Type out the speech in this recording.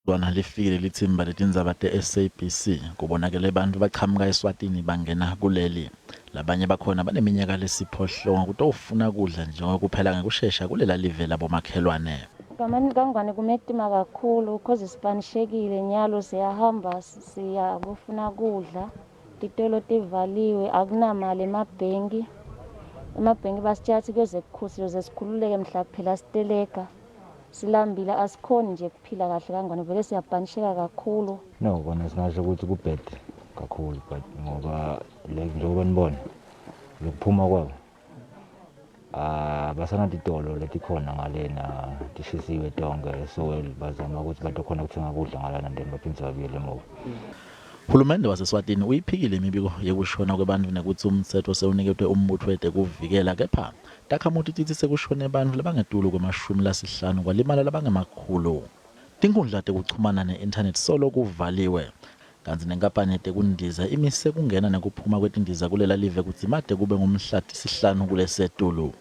Lona lifikile lithimba letindzaba SABC kubonakele abantu baqhamuka eSwatini bangena kuleli. Labanye bakhona baneminyaka lesiphohlongo kutowufuna kudla njengoba kuphela ngekusheshsha kulelalive labomakhelwane. Kangwane kumetima kakhulu because sipanishekile nyalo siyahamba siyakufuna kudla, titolo tivaliwe, akunamali emabhenki basitshathi kuyoze sikhululeke mhla phela siteleka. Silambile asikhoni nje kuphila kahle kangwane vele siyapanisheka kakhulu. No, kona singasho ukuthi kubhede kakhulu but ngoba njengoba nibona lokuphuma kwabo basana titolo letikhona ngalena tishisiwe tonke so bazama ukuthi batokhona ukuthenga kudla ngalana then baphindze babuyele emuva. Uhulumende waseSwatini uyiphikile imibiko yekushona kwabantu nekuthi umtsetfo sewuniketwe umbutho wetekuvikela kepha takhamuti tithi sekushone bantfu labangetulu kwama-50 kwalimala labangemakhulu. Tinkundla tekuchumana ne-internet solo kuvaliwe kanti nenkampani yetekundiza imise kungena nekuphuma kwetindiza kulelalive kutsi made kube ngumhla 5 kulesetulu.